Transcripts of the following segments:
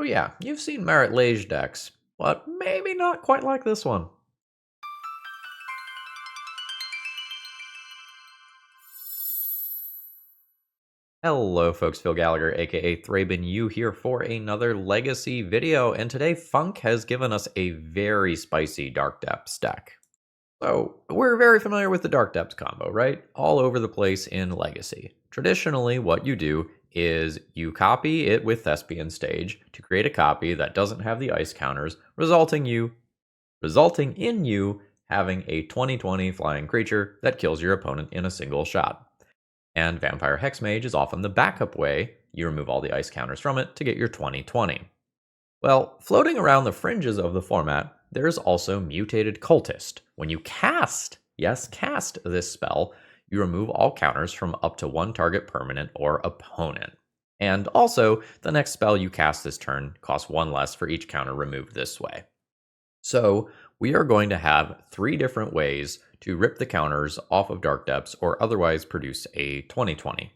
Oh yeah, you've seen Merit Lage decks, but maybe not quite like this one. Hello folks, Phil Gallagher aka ThrabenU here for another Legacy video, and today Funk has given us a very spicy Dark Depths deck. So, we're very familiar with the Dark Depths combo, right? All over the place in Legacy. Traditionally, what you do is you copy it with Thespian Stage to create a copy that doesn't have the ice counters, resulting in you having a 20/20 flying creature that kills your opponent in a single shot. And Vampire Hexmage is often the backup way you remove all the ice counters from it to get your 20/20. Well, floating around the fringes of the format, there's also Mutated Cultist. When you cast this spell, you remove all counters from up to one target permanent or opponent. And also, the next spell you cast this turn costs one less for each counter removed this way. So, we are going to have 3 different ways to rip the counters off of Dark Depths or otherwise produce a 20/20.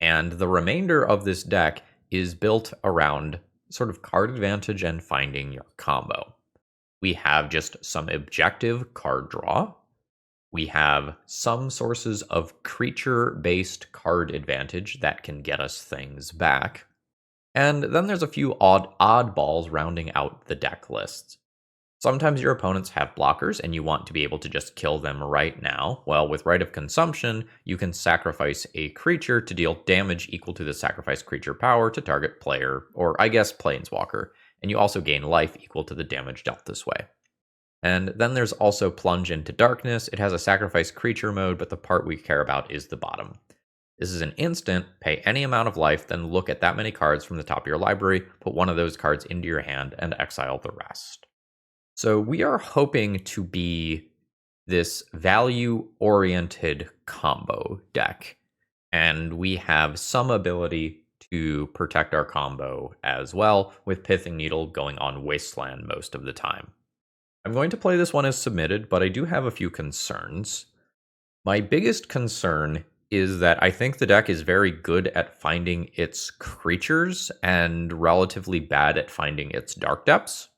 And the remainder of this deck is built around sort of card advantage and finding your combo. We have just some objective card draw. We have some sources of creature-based card advantage that can get us things back. And then there's a few oddballs rounding out the deck lists. Sometimes your opponents have blockers and you want to be able to just kill them right now. Well, with Rite of Consumption, you can sacrifice a creature to deal damage equal to the sacrificed creature power to target player, or I guess planeswalker, and you also gain life equal to the damage dealt this way. And then there's also Plunge into Darkness. It has a sacrifice creature mode, but the part we care about is the bottom. This is an instant, pay any amount of life, then look at that many cards from the top of your library, put one of those cards into your hand, and exile the rest. So we are hoping to be this value-oriented combo deck, and we have some ability to protect our combo as well, with Pithing Needle going on Wasteland most of the time. I'm going to play this one as submitted, but I do have a few concerns. My biggest concern is that I think the deck is very good at finding its creatures and relatively bad at finding its Dark Depths.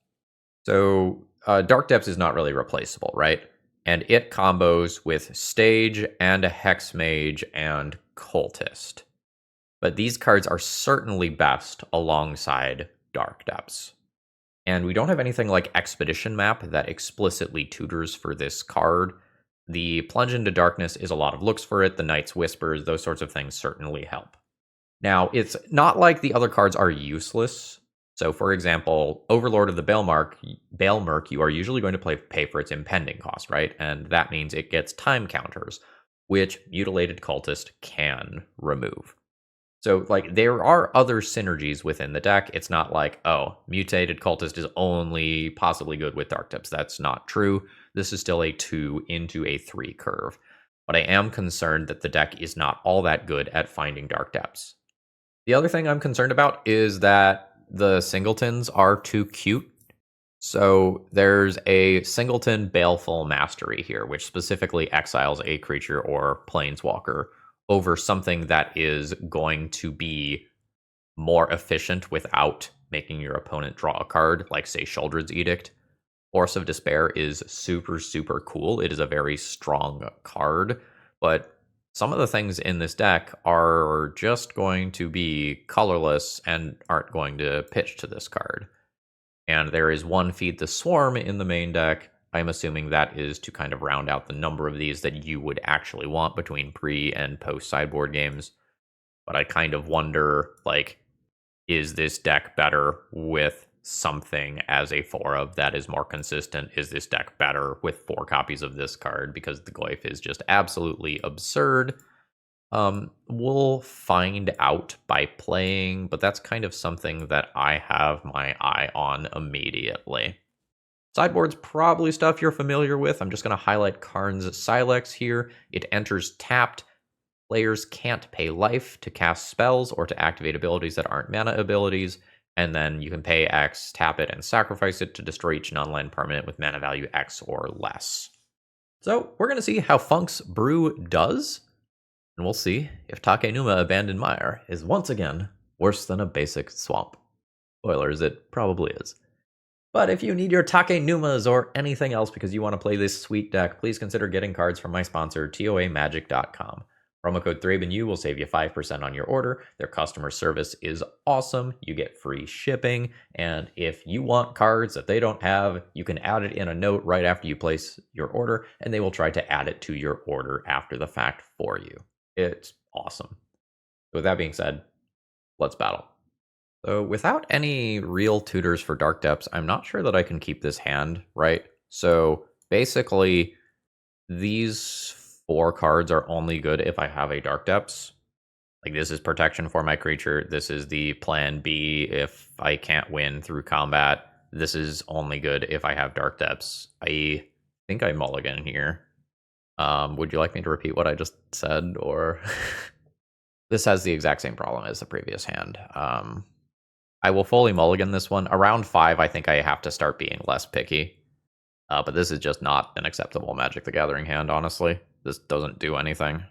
So Dark Depths is not really replaceable, right? And it combos with Stage and a Hexmage and Cultist. But these cards are certainly best alongside Dark Depths. And we don't have anything like Expedition Map that explicitly tutors for this card. The Plunge into Darkness is a lot of looks for it. The Night's Whispers, those sorts of things certainly help. Now, it's not like the other cards are useless. So, for example, Overlord of the Balemurk, you are usually going to pay for its impending cost, right? And that means it gets time counters, which Mutilated Cultist can remove. So, like, there are other synergies within the deck. It's not like, oh, Mutated Cultist is only possibly good with Dark Depths. That's not true. This is still a 2 into a 3 curve. But I am concerned that the deck is not all that good at finding Dark Depths. The other thing I'm concerned about is that the singletons are too cute. So there's a singleton Baleful Mastery here, which specifically exiles a creature or planeswalker over something that is going to be more efficient without making your opponent draw a card, like, say, Sheoldred's Edict. Force of Despair is super, super cool. It is a very strong card, but some of the things in this deck are just going to be colorless and aren't going to pitch to this card. And there is one Feed the Swarm in the main deck. I'm assuming that is to kind of round out the number of these that you would actually want between pre and post sideboard games. But I kind of wonder, like, is this deck better with something as a 4-of that is more consistent? Is this deck better with 4 copies of this card? Because the Glyph is just absolutely absurd. We'll find out by playing, but that's kind of something that I have my eye on immediately. Sideboard's probably stuff you're familiar with. I'm just going to highlight Karn's Silex here. It enters tapped. Players can't pay life to cast spells or to activate abilities that aren't mana abilities. And then you can pay X, tap it, and sacrifice it to destroy each non-land permanent with mana value X or less. So we're going to see how Funk's Brew does, and we'll see if Takenuma Abandoned Mire is once again worse than a basic swamp. Spoilers, it probably is. But if you need your Takenumas or anything else because you want to play this sweet deck, please consider getting cards from my sponsor, TOAMagic.com. Promo code ThrabenU will save you 5% on your order. Their customer service is awesome. You get free shipping. And if you want cards that they don't have, you can add it in a note right after you place your order, and they will try to add it to your order after the fact for you. It's awesome. With that being said, let's battle. So without any real tutors for Dark Depths, I'm not sure that I can keep this hand, right? So basically, these 4 cards are only good if I have a Dark Depths. Like, this is protection for my creature. This is the plan B if I can't win through combat. This is only good if I have Dark Depths. I think I mulligan here. Would you like me to repeat what I just said, or... This has the exact same problem as the previous hand. I will fully mulligan this one. Around 5, I think I have to start being less picky. But this is just not an acceptable Magic the Gathering hand, honestly. This doesn't do anything.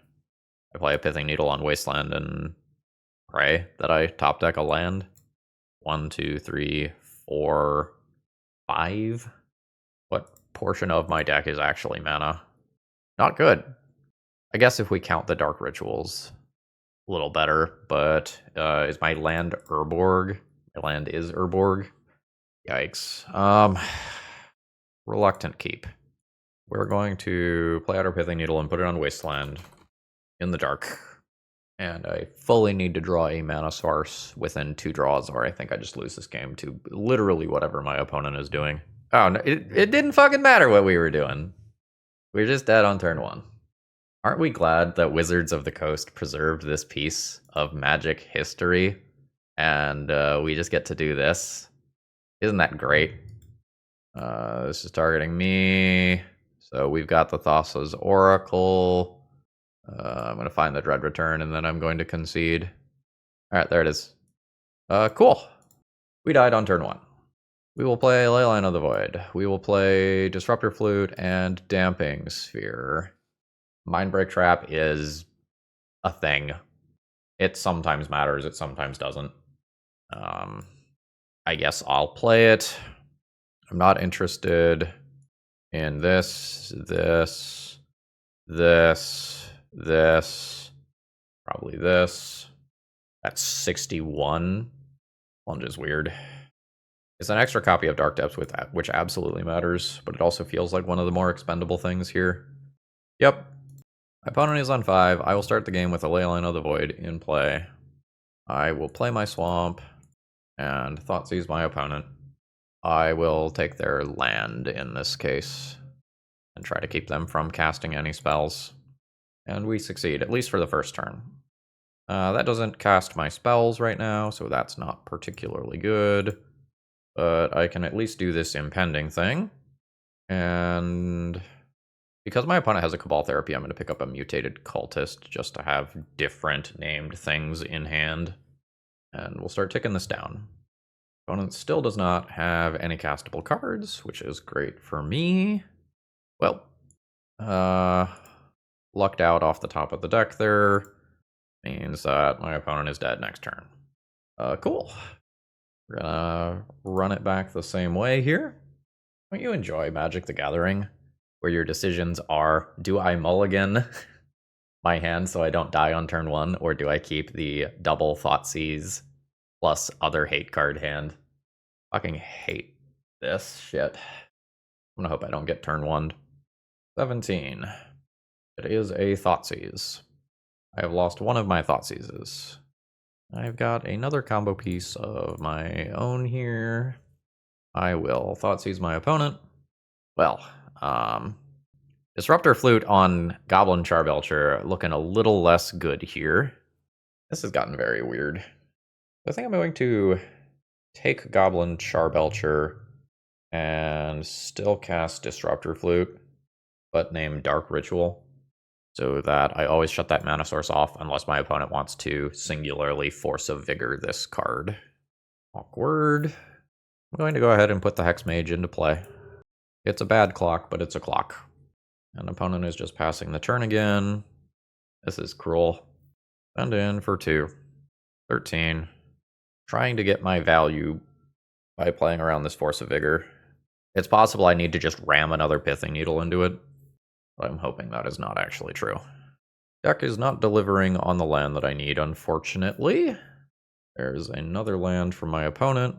I play a Pithing Needle on Wasteland and pray that I top deck a land. 1, 2, 3, 4, 5. What portion of my deck is actually mana? Not good. I guess if we count the Dark Rituals, a little better, but is my land Urborg? My land is Urborg. Yikes. Reluctant keep. We're going to play out our Pithing Needle and put it on Wasteland in the dark. And I fully need to draw a mana source within 2 draws, or I think I just lose this game to literally whatever my opponent is doing. Oh, no, it didn't fucking matter what we were doing. We were just dead on turn 1. Aren't we glad that Wizards of the Coast preserved this piece of Magic history? And we just get to do this. Isn't that great? This is targeting me. So we've got the Thassa's Oracle. I'm going to find the Dread Return, and then I'm going to concede. Alright, there it is. Cool. We died on turn 1. We will play Leyline of the Void. We will play Disruptor Flute and Damping Sphere. Mindbreak Trap is a thing. It sometimes matters, it sometimes doesn't. I guess I'll play it. I'm not interested in this, probably this. That's 61. Plunge is weird. It's an extra copy of Dark Depths, which absolutely matters, but it also feels like one of the more expendable things here. Yep. My opponent is on 5. I will start the game with a Leyline of the Void in play. I will play my Swamp and Thoughtseize my opponent. I will take their land in this case and try to keep them from casting any spells. And we succeed, at least for the first turn. That doesn't cast my spells right now, so that's not particularly good. But I can at least do this impending thing. And because my opponent has a Cabal Therapy, I'm going to pick up a Mutated Cultist just to have different named things in hand. And we'll start ticking this down. Opponent still does not have any castable cards, which is great for me. Well, lucked out off the top of the deck there. Means that my opponent is dead next turn. Cool. We're gonna run it back the same way here. Don't you enjoy Magic the Gathering, where your decisions are, do I mulligan my hand so I don't die on turn 1, or do I keep the double Thoughtseize plus other hate card hand? Fucking hate this shit. I'm gonna hope I don't get turn 1. 17. It is a Thoughtseize. I have lost one of my Thoughtseizes. I've got another combo piece of my own here. I will Thoughtseize my opponent. Well, Disruptor Flute on Goblin Charbelcher looking a little less good here. This has gotten very weird. I think I'm going to take Goblin Charbelcher and still cast Disruptor Flute, but name Dark Ritual, so that I always shut that mana source off unless my opponent wants to singularly Force of Vigor this card. Awkward. I'm going to go ahead and put the Hexmage into play. It's a bad clock, but it's a clock. And opponent is just passing the turn again. This is cruel. Send in for 2. 13. Trying to get my value by playing around this Force of Vigor. It's possible I need to just ram another Pithing Needle into it, but I'm hoping that is not actually true. Deck is not delivering on the land that I need, unfortunately. There's another land from my opponent.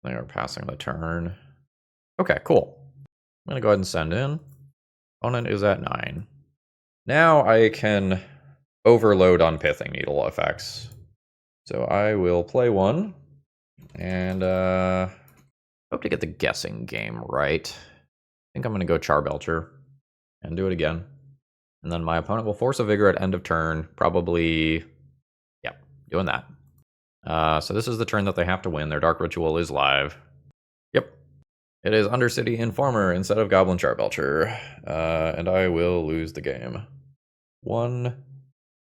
They are passing the turn. Okay, cool. I'm going to go ahead and send in. Opponent is at 9. Now I can overload on Pithing Needle effects. So I will play one. And hope to get the guessing game right. I think I'm going to go Charbelcher and do it again. And then my opponent will Force a Vigor at end of turn. Probably, yep, doing that. So this is the turn that they have to win. Their Dark Ritual is live. Yep. It is Undercity Informer instead of Goblin Charbelcher. And I will lose the game. 1,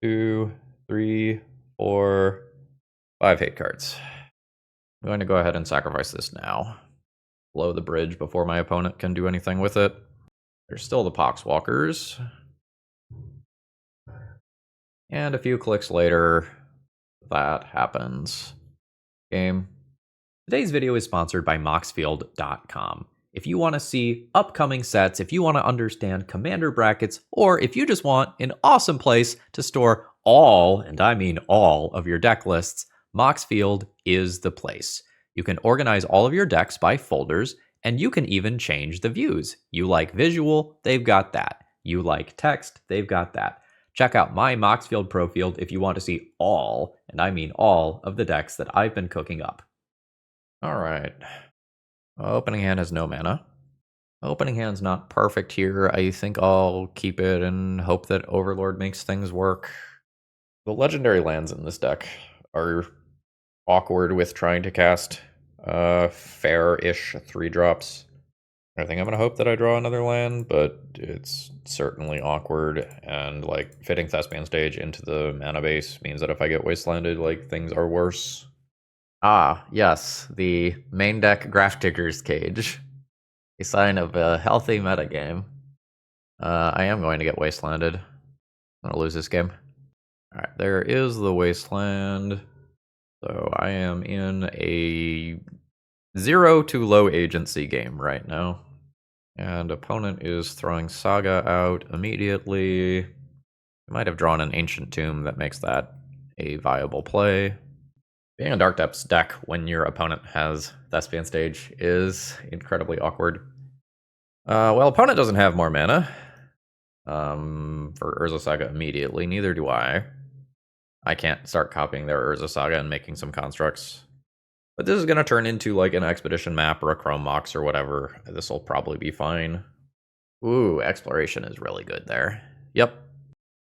2, 3, 4, 5 hate cards. I'm going to go ahead and sacrifice this now. Blow the bridge before my opponent can do anything with it. There's still the Poxwalkers. And a few clicks later, that happens. Game. Today's video is sponsored by Moxfield.com. If you want to see upcoming sets, if you want to understand commander brackets, or if you just want an awesome place to store all, and I mean all, of your deck lists, Moxfield is the place. You can organize all of your decks by folders, and you can even change the views. You like visual, they've got that. You like text, they've got that. Check out my Moxfield Pro Field if you want to see all, and I mean all, of the decks that I've been cooking up. Alright. Opening hand has no mana. Opening hand's not perfect here. I think I'll keep it and hope that Overlord makes things work. The legendary lands in this deck are awkward with trying to cast fair-ish 3-drops. I think I'm going to hope that I draw another land, but it's certainly awkward, and like fitting Thespian Stage into the mana base means that if I get wastelanded, like things are worse. Ah, yes, the main deck Grafdigger's Cage. A sign of a healthy metagame. I am going to get wastelanded. I'm going to lose this game. Alright, there is the wasteland. So I am in a 0 to low agency game right now. And opponent is throwing Saga out immediately. I might have drawn an Ancient Tomb that makes that a viable play. Being a Dark Depths deck when your opponent has Thespian Stage is incredibly awkward. Well, opponent doesn't have more mana for Urza Saga immediately, neither do I. I can't start copying their Urza Saga and making some constructs. But this is going to turn into like an Expedition map or a Chrome Mox or whatever. This will probably be fine. Ooh, Exploration is really good there. Yep.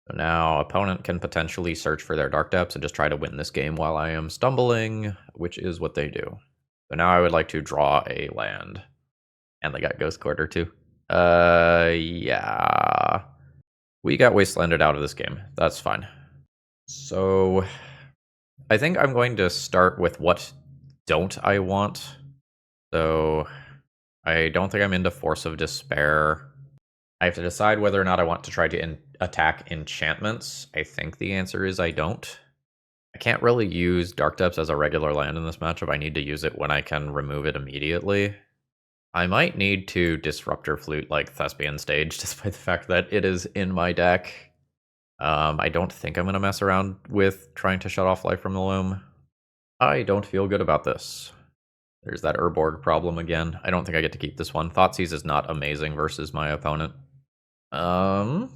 So now opponent can potentially search for their Dark Depths and just try to win this game while I am stumbling, which is what they do. So now I would like to draw a land. And they got Ghost Quarter too. Yeah. We got wastelanded out of this game. That's fine. So I think I'm going to start with what don't I want. So I don't think I'm into Force of Despair. I have to decide whether or not I want to try to attack enchantments. I think the answer is I don't. I can't really use Dark Depths as a regular land in this matchup. I need to use it when I can remove it immediately. I might need to Disruptor Flute like Thespian Stage, despite the fact that it is in my deck. I don't think I'm going to mess around with trying to shut off Life from the Loam. I don't feel good about this. There's that Urborg problem again. I don't think I get to keep this one. Thoughtseize is not amazing versus my opponent. I'm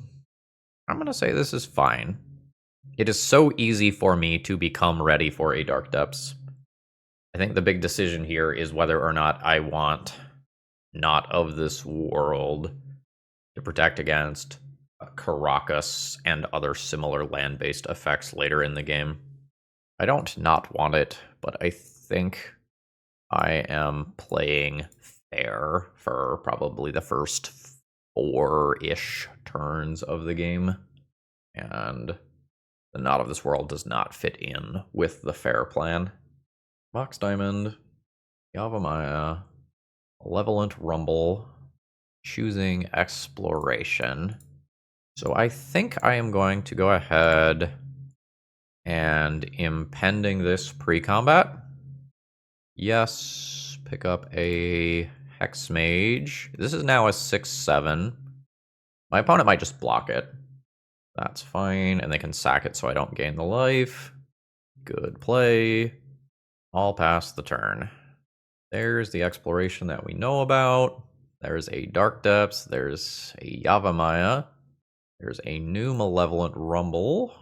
going to say this is fine. It is so easy for me to become ready for a Dark Depths. I think the big decision here is whether or not I want Not of This World to protect against Caracas and other similar land-based effects later in the game. I don't not want it, but I think I am playing fair for probably the first 4-ish turns of the game. And the Not of This World does not fit in with the fair plan. Mox Diamond, Yavimaya, Malevolent Rumble, choosing Exploration. So I think I am going to go ahead and Impending this pre-combat. Yes, pick up a Hexmage. This is now a 6/7. My opponent might just block it. That's fine, and they can sack it so I don't gain the life. Good play. All past the turn. There's the exploration that we know about. There's a Dark Depths. There's a Yavimaya. There's a new Malevolent Rumble.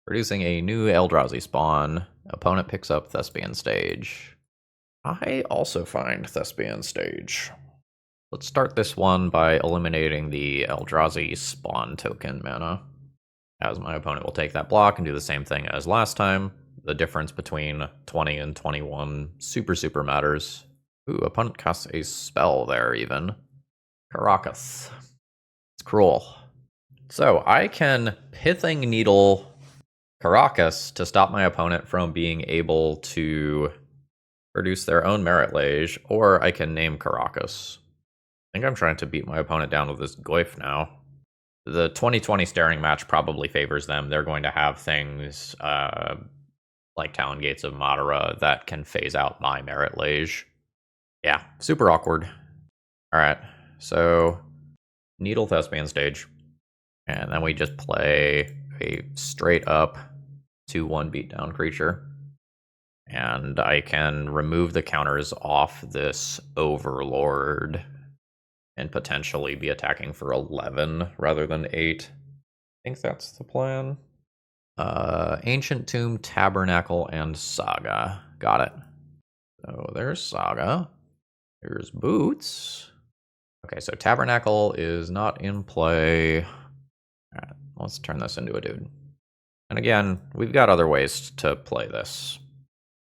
Producing a new Eldrazi spawn. Opponent picks up Thespian Stage. I also find Thespian Stage. Let's start this one by eliminating the Eldrazi spawn token mana, as my opponent will take that block and do the same thing as last time. The difference between 20 and 21 super matters. Ooh, opponent casts a spell there even. Caracas. It's cruel. So I can Pithing Needle Caracas to stop my opponent from being able to produce their own Merit Lage, or I can name Caracas. I think I'm trying to beat my opponent down with this Goyf now. The 2020 Staring match probably favors them. They're going to have things like Talon Gates of Madara that can phase out my Merit Lage. Yeah, super awkward. Alright, so Needle Thespian Stage. And then we just play a straight up 2/1 beatdown creature. And I can remove the counters off this Overlord and potentially be attacking for 11 rather than 8. I think that's the plan. Ancient Tomb, Tabernacle, and Saga. Got it. So there's Saga. There's Boots. Okay, so Tabernacle is not in play. All right, let's turn this into a dude. And again, we've got other ways to play this.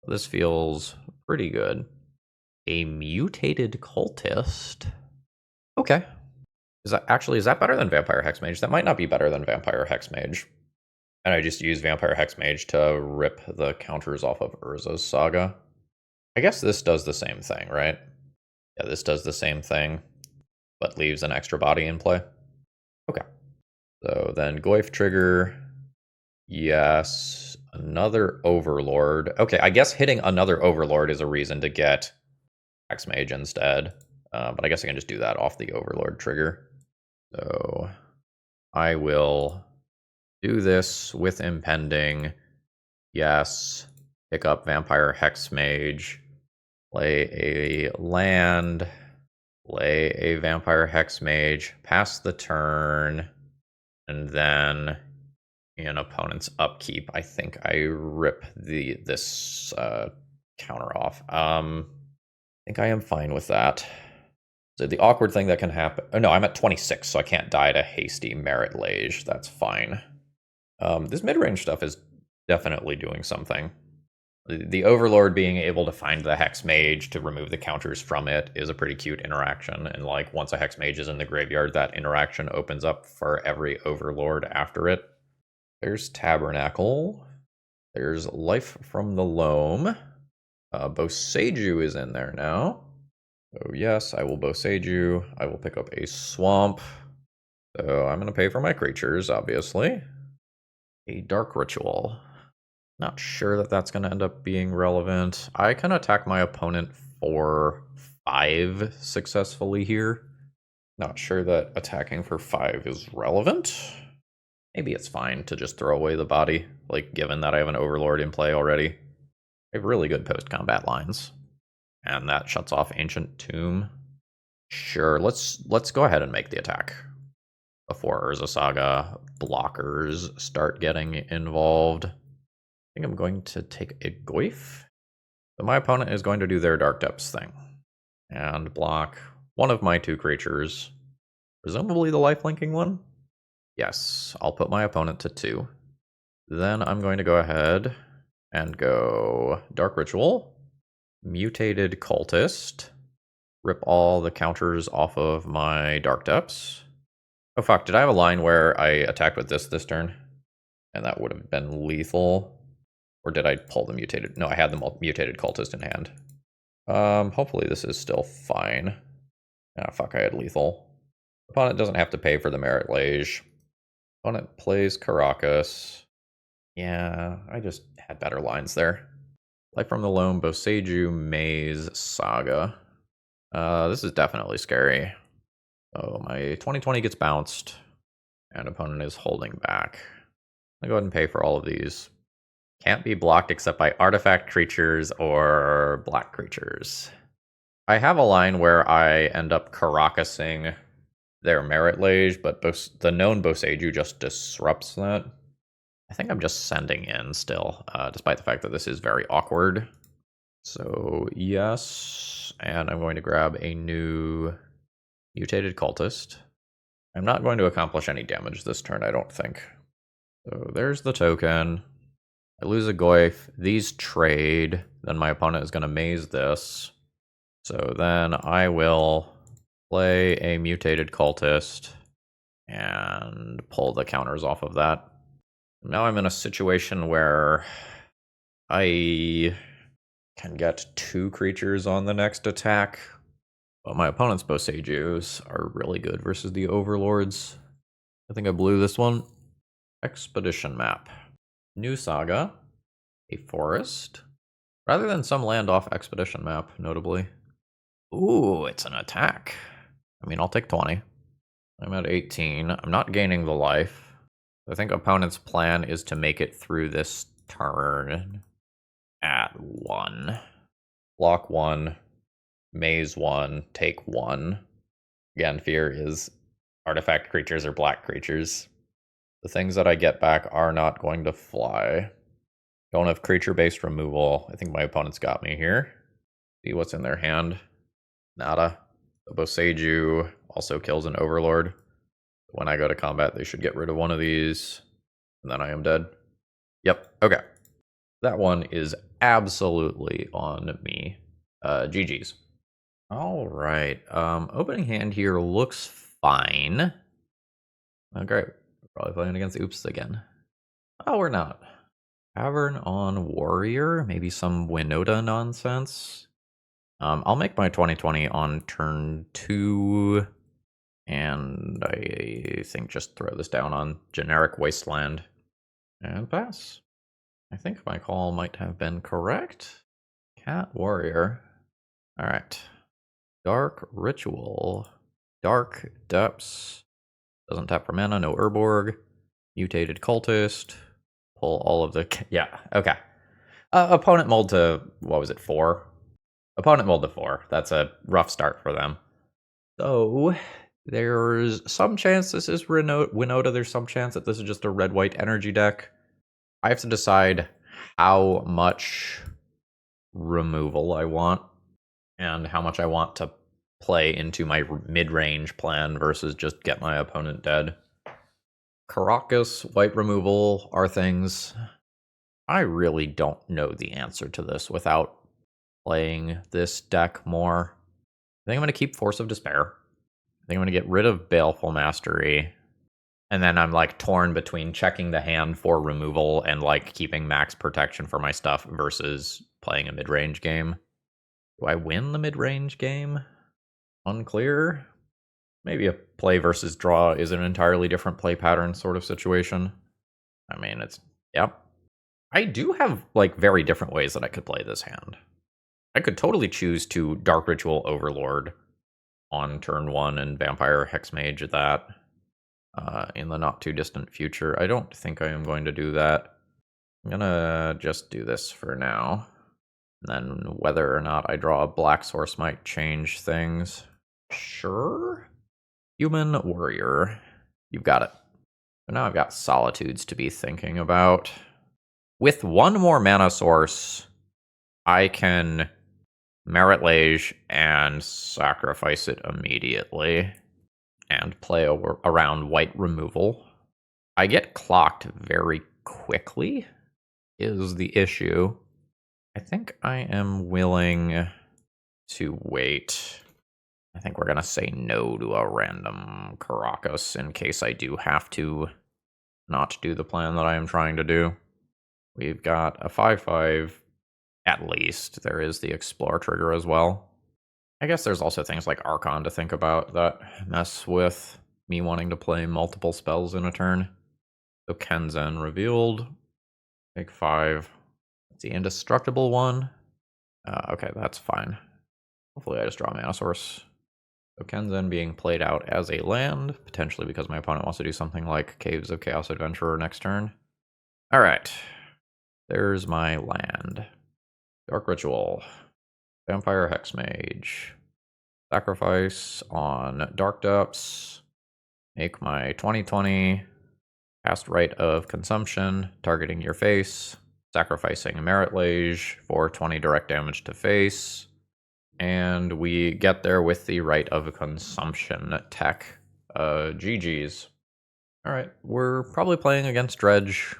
This feels pretty good. A Mutated Cultist. Okay. Is that better than Vampire Hexmage? That might not be better than Vampire Hexmage. And I just use Vampire Hexmage to rip the counters off of Urza's Saga. I guess this does the same thing, right? Yeah, this does the same thing, but leaves an extra body in play. Okay. So then Goyf trigger. Yes. Another Overlord. Okay, I guess hitting another Overlord is a reason to get Hexmage instead. But I guess I can just do that off the Overlord trigger. So I will do this with Impending. Yes. Pick up Vampire Hexmage. Play a land. Play a Vampire Hexmage. Pass the turn. And then in opponent's upkeep, I think I rip this counter off. I think I am fine with that. So the awkward thing that can happen... Oh, no, I'm at 26, so I can't die to hasty Merit Lage. That's fine. This mid-range stuff is definitely doing something. The Overlord being able to find the Hexmage to remove the counters from it is a pretty cute interaction. And like once a Hexmage is in the graveyard, that interaction opens up for every Overlord after it. There's Tabernacle. There's Life from the Loam. Boseiju is in there now. So yes, I will Boseiju. I will pick up a Swamp. So I'm going to pay for my creatures, obviously. A Dark Ritual. Not sure that that's going to end up being relevant. I can attack my opponent for 5 successfully here. Not sure that attacking for 5 is relevant. Maybe it's fine to just throw away the body, like given that I have an Overlord in play already. I have really good post-combat lines. And that shuts off Ancient Tomb. Sure, let's go ahead and make the attack before Urza Saga blockers start getting involved. I think I'm going to take a Goyf. So my opponent is going to do their Dark Depths thing and block one of my 2 creatures, presumably the lifelinking one. Yes, I'll put my opponent to 2. Then I'm going to go ahead and go Dark Ritual, Mutated Cultist, rip all the counters off of my Dark Depths. Oh fuck, did I have a line where I attacked with this turn? And that would have been lethal. Or did I pull the Mutated? No, I had the Mutated Cultist in hand. Hopefully this is still fine. Ah, fuck, I had lethal. Opponent doesn't have to pay for the Merit Lage. Opponent plays Caracas. Yeah, I just had better lines there. Life from the Loam, Boseiju, Maze, Saga. This is definitely scary. Oh, my 2020 gets bounced, and opponent is holding back. I'll go ahead and pay for all of these. Can't be blocked except by artifact creatures or black creatures. I have a line where I end up Caracasing their Merit Lage, but the known Boseiju just disrupts that. I think I'm just sending in still, despite the fact that this is very awkward. So, yes, and I'm going to grab a new Mutated Cultist. I'm not going to accomplish any damage this turn, I don't think. So there's the token. I lose a Goyf. These trade. Then my opponent is going to maze this. So then I will play a Mutated Cultist and pull the counters off of that. Now I'm in a situation where I can get 2 creatures on the next attack. But my opponent's Boseijus are really good versus the Overlords. I think I blew this one. Expedition map. New Saga. A forest. Rather than some land off expedition map, notably. Ooh, it's an attack. I mean, I'll take 20. I'm at 18. I'm not gaining the life. I think opponent's plan is to make it through this turn at 1. Block 1. Maze 1. Take 1. Again, fear is artifact creatures or black creatures. The things that I get back are not going to fly. Don't have creature-based removal. I think my opponent's got me here. See what's in their hand. Nada. The Boseiju also kills an Overlord. When I go to combat, they should get rid of one of these. And then I am dead. Yep, okay. That one is absolutely on me. GG's. All right. Opening hand here looks fine. Oh, great. We're probably playing against Oops again. Oh, we're not. Tavern on Warrior. Maybe some Winota nonsense. I'll make my 2020 on turn 2. And I think just throw this down on generic Wasteland. And pass. I think my call might have been correct. Cat Warrior. Alright. Dark Ritual. Dark Depths. Doesn't tap for mana, no Urborg. Mutated Cultist. Pull all of the... Yeah, okay. Opponent mulled to, what was it, 4? Opponent mulled to 4. That's a rough start for them. So, there's some chance this is Winota. There's some chance that this is just a red-white energy deck. I have to decide how much removal I want and how much I want to play into my mid-range plan versus just get my opponent dead. Caracas, white removal are things. I really don't know the answer to this without playing this deck more. I think I'm going to keep Force of Despair. I think I'm going to get rid of Baleful Mastery. And then I'm like torn between checking the hand for removal and like keeping max protection for my stuff versus playing a mid-range game. Do I win the mid-range game? Unclear. Maybe a play versus draw is an entirely different play pattern sort of situation. I mean, it's, yep. I do have like very different ways that I could play this hand. I could totally choose to Dark Ritual Overlord on turn 1 and Vampire Hexmage that in the not too distant future. I don't think I am going to do that. I'm gonna just do this for now. And then whether or not I draw a black source might change things. Sure. Human Warrior. You've got it. So now I've got Solitudes to be thinking about. With one more mana source, I can Merit Lage and sacrifice it immediately and play around white removal. I get clocked very quickly is the issue. I think I am willing to wait. I think we're going to say no to a random Caracas in case I do have to not do the plan that I am trying to do. We've got a 5/5 at least. There is the Explore trigger as well. I guess there's also things like Archon to think about that mess with me wanting to play multiple spells in a turn. So Kenzen revealed. Take 5. It's the indestructible one. Okay, that's fine. Hopefully I just draw a mana source. So Kenzen being played out as a land, potentially because my opponent wants to do something like Caves of Chaos Adventurer next turn. Alright. There's my land. Dark Ritual. Vampire Hexmage. Sacrifice on Dark Depths. Make my 20/20. Cast Rite of Consumption, targeting your face. Sacrificing Merit Lage for 20 direct damage to face. And we get there with the Rite of Consumption tech. GG's. Alright, we're probably playing against Dredge.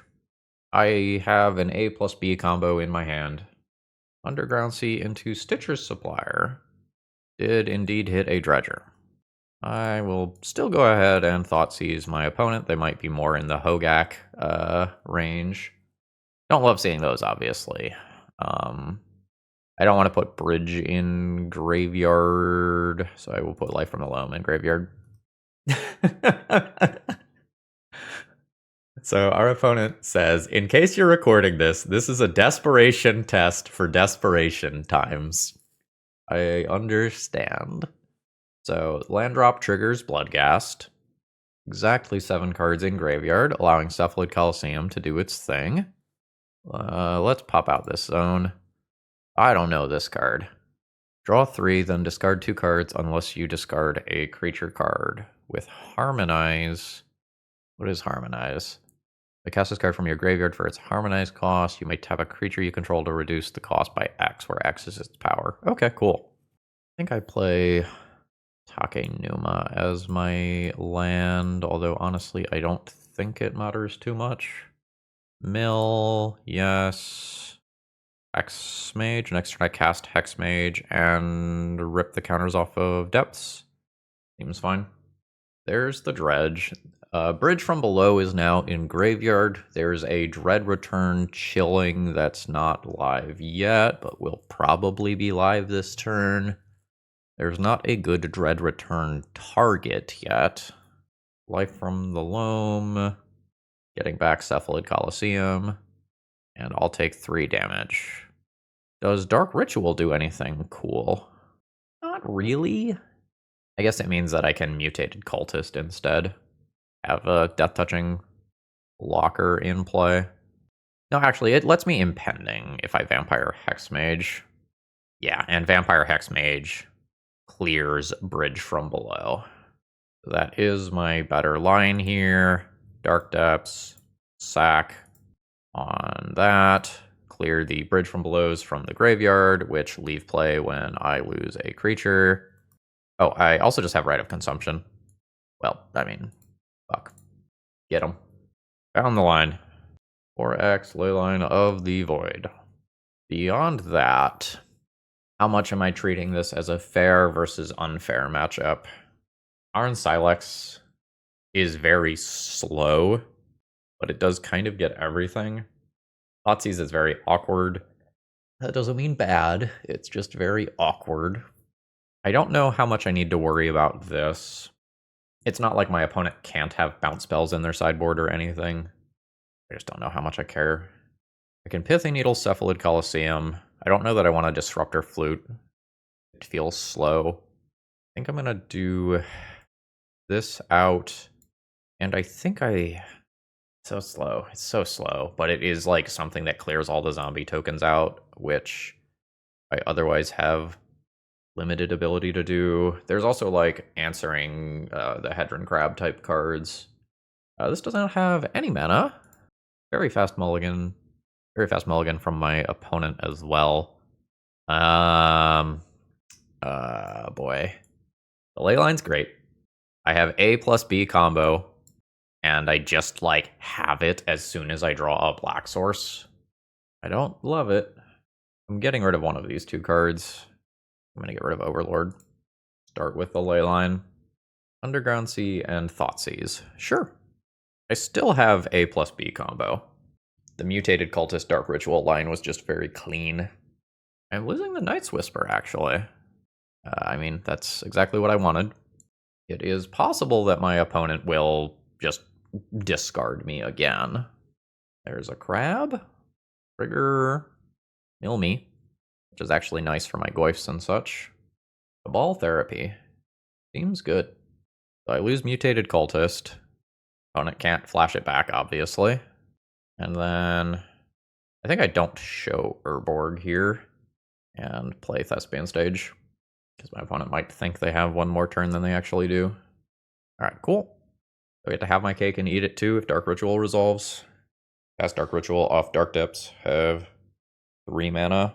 I have an A plus B combo in my hand. Underground Sea into Stitcher's Supplier did indeed hit a Dredger. I will still go ahead and Thought Seize my opponent. They might be more in the Hogak range. Don't love seeing those, obviously. I don't want to put Bridge in Graveyard, so I will put Life from the Loam in Graveyard. So our opponent says, in case you're recording this, this is a desperation test for desperation times. I understand. So land drop triggers Bloodghast. Exactly 7 cards in Graveyard, allowing Cephalid Coliseum to do its thing. Let's pop out this zone. I don't know this card. Draw 3, then discard 2 cards unless you discard a creature card. With Harmonize... What is Harmonize? Cast this card from your graveyard for its Harmonize cost. You may tap a creature you control to reduce the cost by X, where X is its power. Okay, cool. I think I play Takenuma as my land, although honestly I don't think it matters too much. Mill, yes. Hexmage. Next turn I cast Hexmage and rip the counters off of Depths. Seems fine. There's the Dredge. Bridge from Below is now in Graveyard. There's a Dread Return chilling that's not live yet, but will probably be live this turn. There's not a good Dread Return target yet. Life from the Loam. Getting back Cephalid Coliseum. And I'll take 3 damage. Does Dark Ritual do anything cool? Not really. I guess it means that I can Mutated Cultist instead. Have a Death Touching Locker in play. No, actually, it lets me Impending if I Vampire Hexmage. Yeah, and Vampire Hexmage clears Bridge from Below. That is my better line here. Dark Depths, sack on that. Clear the Bridge from Belows from the graveyard, which leave play when I lose a creature. Oh, I also just have Rite of Consumption. Well, I mean, fuck. Get him. Found the line. 4X Leyline of the Void. Beyond that, how much am I treating this as a fair versus unfair matchup? Arn Silex is very slow, but it does kind of get everything. Thoughtseize is very awkward. That doesn't mean bad, it's just very awkward. I don't know how much I need to worry about this. It's not like my opponent can't have bounce spells in their sideboard or anything. I just don't know how much I care. I can Pithy Needle Cephalid Coliseum. I don't know that I want a Disruptor Flute. It feels slow. I think I'm going to do this out. And I think so slow. It's so slow. But it is like something that clears all the zombie tokens out, which I otherwise have limited ability to do. There's also like answering the Hedron Crab type cards. This doesn't have any mana. Very fast mulligan. Very fast mulligan from my opponent as well. Boy. The Leyline's great. I have A plus B combo, and I just like have it as soon as I draw a black source. I don't love it. I'm getting rid of one of these 2 cards. I'm going to get rid of Overlord. Start with the Leyline. Underground Sea and Thoughtseize. Sure. I still have A plus B combo. The Mutated Cultist Dark Ritual line was just very clean. I'm losing the Night's Whisper, actually. I mean, that's exactly what I wanted. It is possible that my opponent will just discard me again. There's a crab. Trigger. Mill me, which is actually nice for my goifs and such. Cabal Therapy. Seems good. So I lose Mutated Cultist. Opponent can't flash it back, obviously. And then I think I don't show Urborg here and play Thespian stage, because my opponent might think they have one more turn than they actually do. Alright, cool. I get to have my cake and eat it too if Dark Ritual resolves. Cast Dark Ritual off Dark Depths, have 3 mana.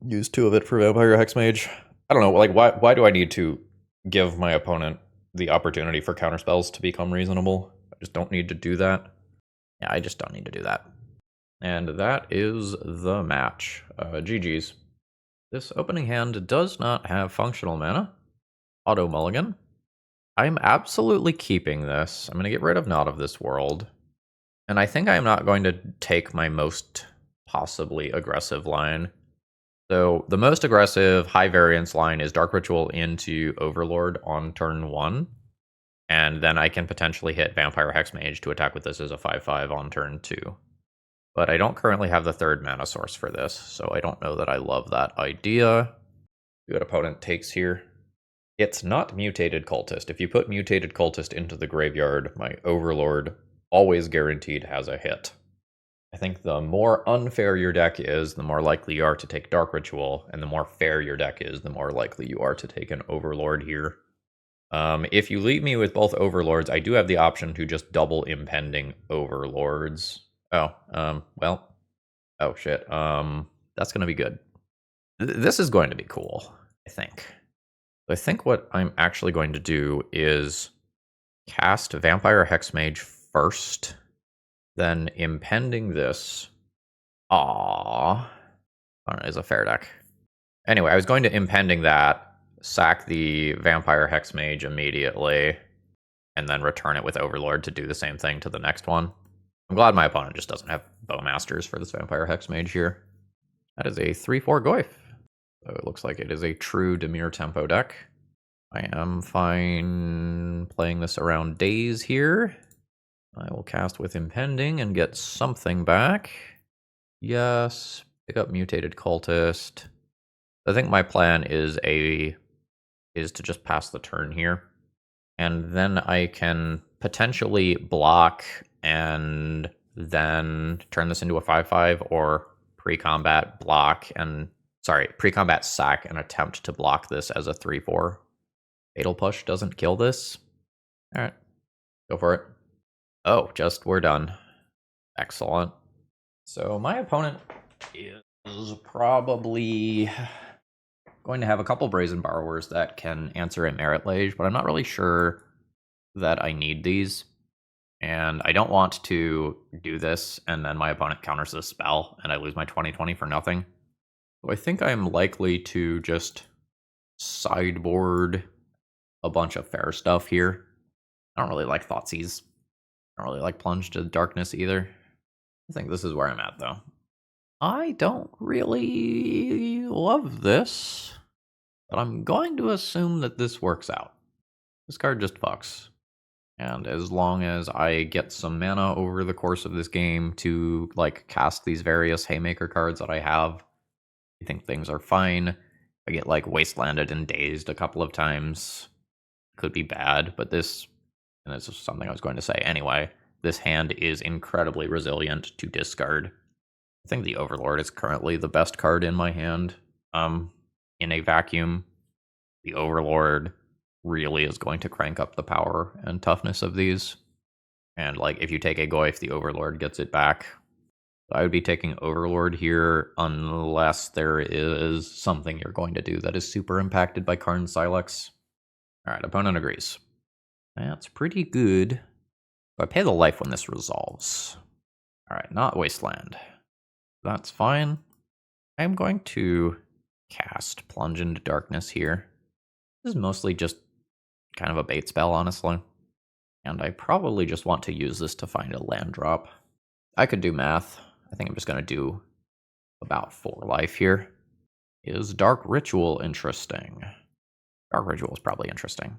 Use 2 of it for Vampire Hexmage. I don't know, like, why do I need to give my opponent the opportunity for counterspells to become reasonable? I just don't need to do that. Yeah, I just don't need to do that. And that is the match. GG's. This opening hand does not have functional mana. Auto mulligan. I'm absolutely keeping this. I'm going to get rid of Not of This World. And I think I'm not going to take my most possibly aggressive line. So the most aggressive high variance line is Dark Ritual into Overlord on turn 1. And then I can potentially hit Vampire Hexmage to attack with this as a 5/5 on turn 2. But I don't currently have the 3rd mana source for this, so I don't know that I love that idea. See what opponent takes here. It's not Mutated Cultist. If you put Mutated Cultist into the graveyard, my Overlord always guaranteed has a hit. I think the more unfair your deck is, the more likely you are to take Dark Ritual, and the more fair your deck is, the more likely you are to take an Overlord here. If you leave me with both Overlords, I do have the option to just double Impending Overlords. Oh, well, oh shit, that's gonna be good. This is going to be cool, I think. I think what I'm actually going to do is cast Vampire Hexmage first, then Impending this. Aww. Is a fair deck. Anyway, I was going to Impending that, sack the Vampire Hexmage immediately, and then return it with Overlord to do the same thing to the next one. I'm glad my opponent just doesn't have Bowmasters for this Vampire Hexmage here. That is a 3/4 Goyf. So it looks like it is a true Dimir tempo deck. I am fine playing this around days here. I will cast with Impending and get something back. Yes, pick up Mutated Cultist. I think my plan is to just pass the turn here. And then I can potentially block and then turn this into a 5/5, or pre-combat block and pre-combat sack and attempt to block this as a 3/4. Fatal Push doesn't kill this. Alright, go for it. Oh, we're done. Excellent. So my opponent is probably going to have a couple Brazen Borrowers that can answer a Merit Lage, but I'm not really sure that I need these. And I don't want to do this, and then my opponent counters this spell, and I lose my 20/20 for nothing. So I think I'm likely to just sideboard a bunch of fair stuff here. I don't really like Thoughtseize. I don't really like Plunge to Darkness either. I think this is where I'm at, though. I don't really love this, but I'm going to assume that this works out. This card just fucks. And as long as I get some mana over the course of this game to, like, cast these various Haymaker cards that I have, I think things are fine. I get, like, Wastelanded and Dazed a couple of times. Could be bad, but this, and this is something I was going to say anyway, this hand is incredibly resilient to discard. I think the Overlord is currently the best card in my hand. In a vacuum, the Overlord really is going to crank up the power and toughness of these. And, like, if you take a Goyf, the Overlord gets it back. I would be taking Overlord here unless there is something you're going to do that is super impacted by Karn Silex. Alright, opponent agrees. That's pretty good. I pay the life when this resolves. Alright, not Wasteland. That's fine. I'm going to cast Plunge into Darkness here. This is mostly just kind of a bait spell, honestly. And I probably just want to use this to find a land drop. I could do math. I think I'm just going to do about 4 life here. Is Dark Ritual interesting? Dark Ritual is probably interesting.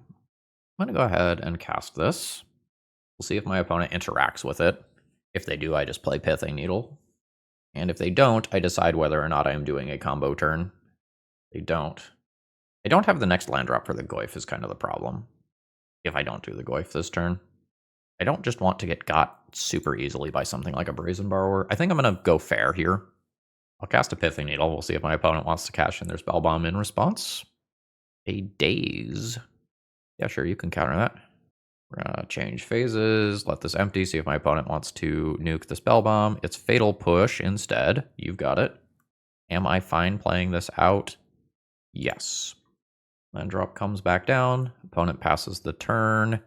I'm going to go ahead and cast this. We'll see if my opponent interacts with it. If they do, I just play Pithing Needle. And if they don't, I decide whether or not I am doing a combo turn. They don't. I don't have the next land drop for the Goyf is kind of the problem. If I don't do the Goyf this turn. I don't just want to get got super easily by something like a Brazen Borrower. I think I'm going to go fair here. I'll cast a Pithing Needle. We'll see if my opponent wants to cash in their Spellbomb in response. A Daze. Yeah, sure, you can counter that. We're going to change phases, let this empty, see if my opponent wants to nuke the Spellbomb. It's Fatal Push instead. You've got it. Am I fine playing this out? Yes. Land drop comes back down. Opponent passes the turn.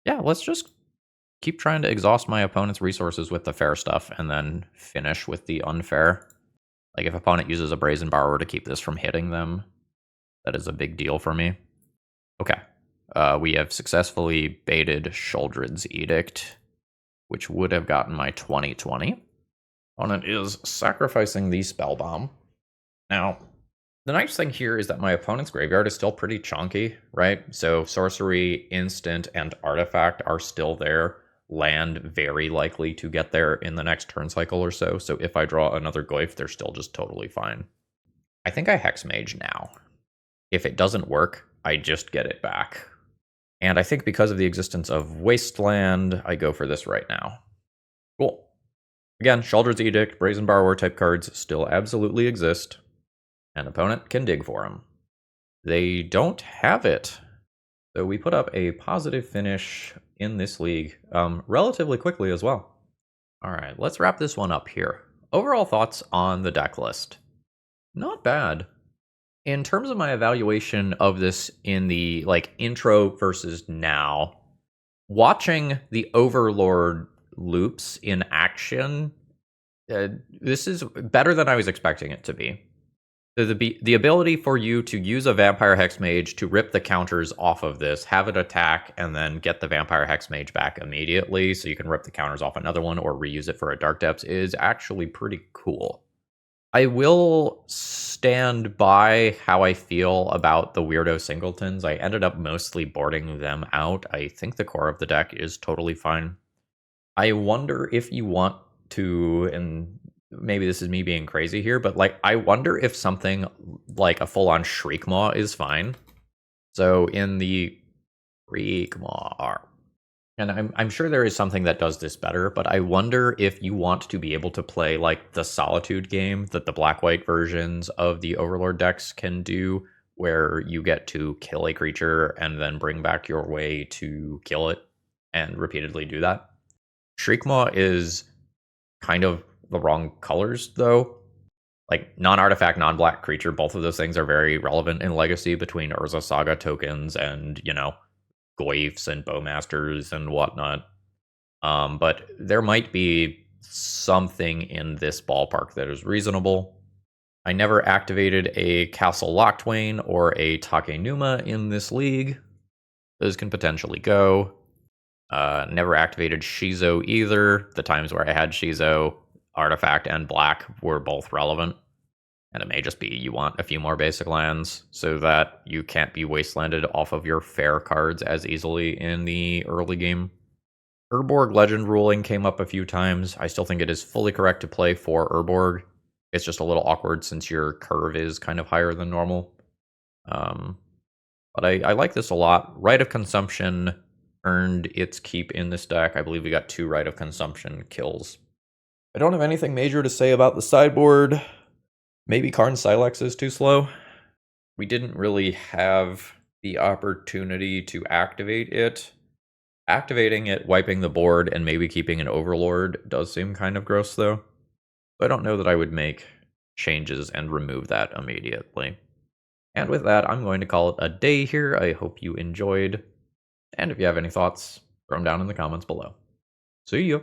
Yeah, let's just keep trying to exhaust my opponent's resources with the fair stuff and then finish with the unfair. Like if opponent uses a Brazen Borrower to keep this from hitting them, that is a big deal for me. Okay. We have successfully baited Sheoldred's Edict, which would have gotten my 20/20. Opponent is sacrificing the Spellbomb. Now, the nice thing here is that my opponent's graveyard is still pretty chunky, right? So sorcery, instant, and artifact are still there. Land very likely to get there in the next turn cycle or so. So if I draw another Goyf, they're still just totally fine. I think I Hexmage now. If it doesn't work, I just get it back. And I think because of the existence of Wasteland, I go for this right now. Cool. Again, Sheoldred's Edict, Brazen Borrower type cards still absolutely exist. An opponent can dig for them. They don't have it. So we put up a positive finish in this league relatively quickly as well. All right, let's wrap this one up here. Overall thoughts on the deck list. Not bad. In terms of my evaluation of this in the intro versus now, watching the Overlord loops in action, this is better than I was expecting it to be. The ability for you to use a Vampire Hexmage to rip the counters off of this, have it attack, and then get the Vampire Hexmage back immediately so you can rip the counters off another one or reuse it for a Dark Depths is actually pretty cool. I will stand by how I feel about the Weirdo Singletons. I ended up mostly boarding them out. I think the core of the deck is totally fine. I wonder if you want to, and maybe this is me being crazy here, but I wonder if something like a full-on Shriekmaw is fine. So in the Shriekmaw, and I'm sure there is something that does this better, but I wonder if you want to be able to play the Solitude game that the black-white versions of the Overlord decks can do, where you get to kill a creature and then bring back your way to kill it and repeatedly do that. Shriekmaw is kind of the wrong colors, though. Non-artifact, non-black creature, both of those things are very relevant in Legacy between Urza Saga tokens and, Goyfs and Bowmasters and whatnot. But there might be something in this ballpark that is reasonable. I never activated a Castle Locktwain or a Takenuma in this league. Those can potentially go. Never activated Shizo either. The times where I had Shizo, artifact and black were both relevant. And it may just be you want a few more basic lands so that you can't be wastelanded off of your fair cards as easily in the early game. Urborg Legend ruling came up a few times. I still think it is fully correct to play for Urborg. It's just a little awkward since your curve is kind of higher than normal. But I like this a lot. Rite of Consumption earned its keep in this deck. I believe we got 2 Rite of Consumption kills. I don't have anything major to say about the sideboard. Maybe Karn Silex is too slow. We didn't really have the opportunity to activate it. Activating it, wiping the board, and maybe keeping an Overlord does seem kind of gross, though. I don't know that I would make changes and remove that immediately. And with that, I'm going to call it a day here. I hope you enjoyed. And if you have any thoughts, throw them down in the comments below. See ya!